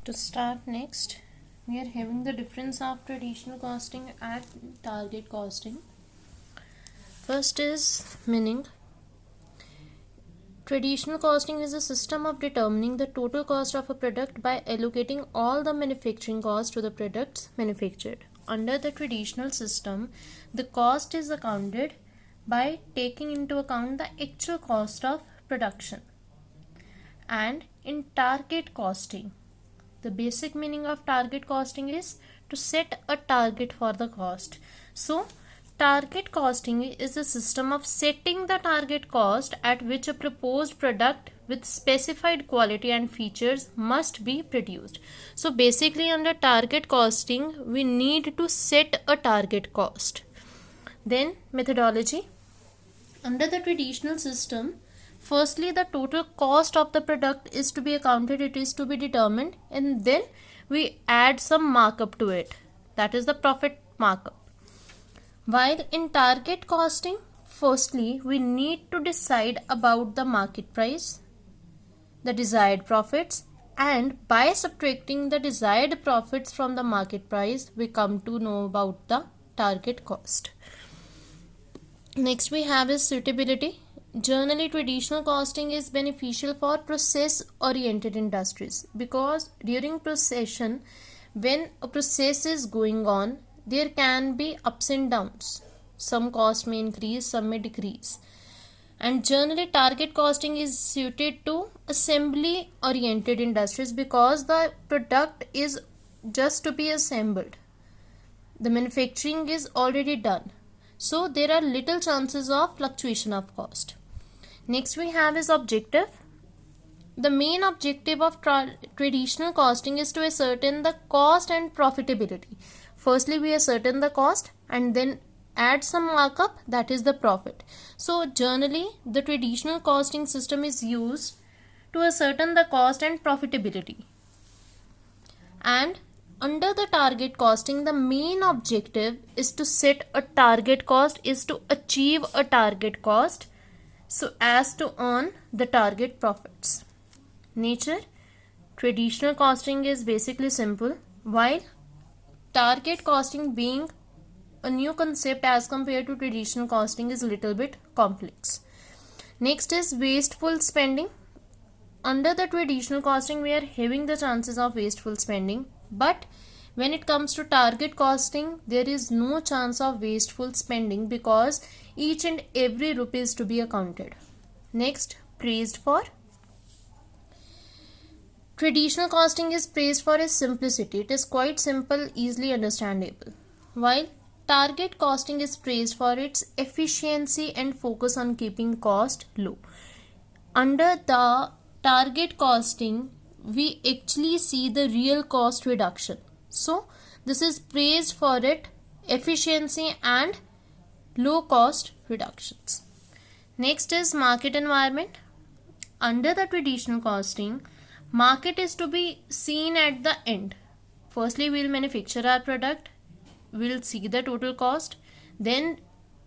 To start next, we are having the difference of traditional costing and target costing. First is meaning. Traditional costing is a system of determining the total cost of a product by allocating all the manufacturing costs to the products manufactured. Under the traditional system, the cost is accounted by taking into account the actual cost of production. And in target costing, the basic meaning of target costing is to set a target for the cost. So, target costing is a system of setting the target cost at which a proposed product with specified quality and features must be produced. So, basically, under target costing, we need to set a target cost. Then, methodology. Under the traditional system, firstly, the total cost of the product is to be accounted, it is to be determined, and then we add some markup to it. That is the profit markup. While in target costing, firstly, we need to decide about the market price, the desired profits, and by subtracting the desired profits from the market price, we come to know about the target cost. Next we have is suitability. Generally, traditional costing is beneficial for process-oriented industries because during procession, when a process is going on, there can be ups and downs. Some cost may increase, some may decrease. And generally, target costing is suited to assembly-oriented industries because the product is just to be assembled. The manufacturing is already done. So there are little chances of fluctuation of cost. Next we have is objective. The main objective of traditional costing is to ascertain the cost and profitability. Firstly, we ascertain the cost and then add some markup, that is the profit. So generally, the traditional costing system is used to ascertain the cost and profitability. And under the target costing, the main objective is to set a target cost, is to achieve a target cost so as to earn the target profits. Nature, traditional costing is basically simple, while target costing being a new concept as compared to traditional costing is a little bit complex. Next is wasteful spending. Under the traditional costing, we are having the chances of wasteful spending, but when it comes to target costing, there is no chance of wasteful spending because each and every rupee is to be accounted. Next, praised for. Traditional costing is praised for its simplicity. It is quite simple, easily understandable. While target costing is praised for its efficiency and focus on keeping cost low. Under the target costing, we actually see the real cost reduction. So this is praised for its efficiency and low cost reductions. Next is market environment. Under the traditional costing, market is to be seen at the end. Firstly, we will manufacture our product, we will see the total cost, then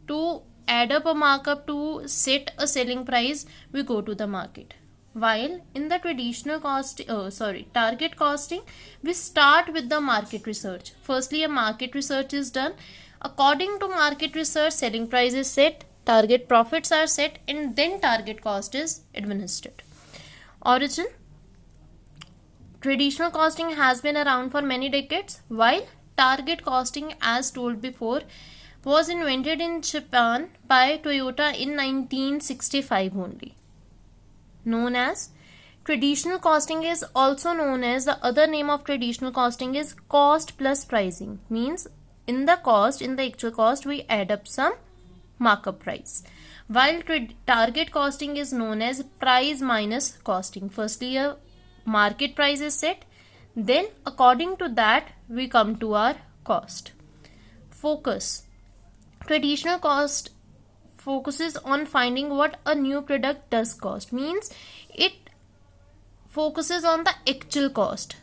to add up a markup to set a selling price, we go to the market. While in the traditional target costing, we start with the market research. Firstly, a market research is done. According to market research, selling price is set, target profits are set, and then target cost is administered. Origin. Traditional costing has been around for many decades, while target costing, as told before, was invented in Japan by Toyota in 1965 only. Known as traditional costing is also known as the other name of traditional costing is cost plus pricing. Means in the actual cost, we add up some markup price. While target costing is known as price minus costing. Firstly, a market price is set, then according to that we come to our cost. Focus. Traditional cost focuses on finding what a new product does cost. Means it focuses on the actual cost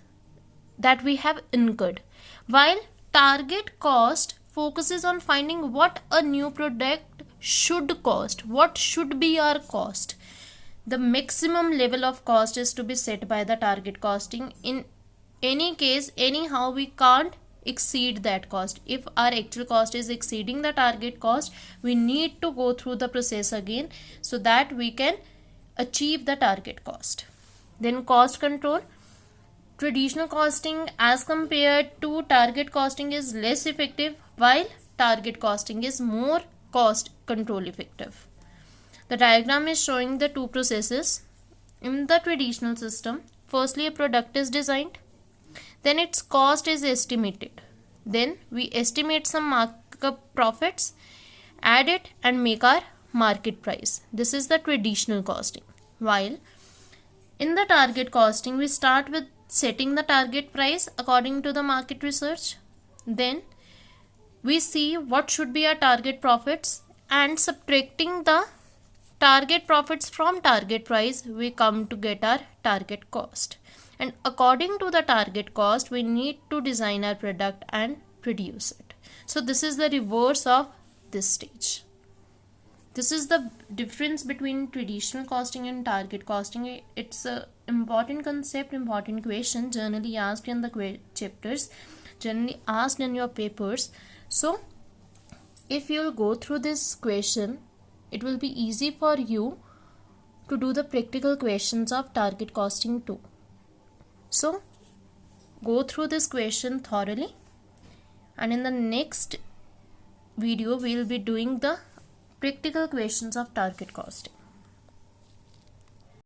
that we have incurred, while target cost focuses on finding what a new product should cost, what should be our cost. The maximum level of cost is to be set by the target costing in any case, anyhow we can't exceed that cost. If our actual cost is exceeding the target cost, we need to go through the process again so that we can achieve the target cost. Then cost control. Traditional costing as compared to target costing is less effective, while target costing is more cost control effective. The diagram is showing the two processes. In the traditional system, firstly a product is designed, then its cost is estimated. Then we estimate some markup profits, add it and make our market price. This is the traditional costing. While in the target costing, we start with setting the target price according to the market research. Then we see what should be our target profits, and subtracting the target profits from target price, we come to get our target cost. And according to the target cost, we need to design our product and produce it. So this is the reverse of this stage. This is the difference between traditional costing and target costing. It's a important concept, important question, generally asked in the chapters, generally asked in your papers. So if you'll go through this question, it will be easy for you to do the practical questions of target costing too. So go through this question thoroughly, and in the next video we will be doing the practical questions of target costing.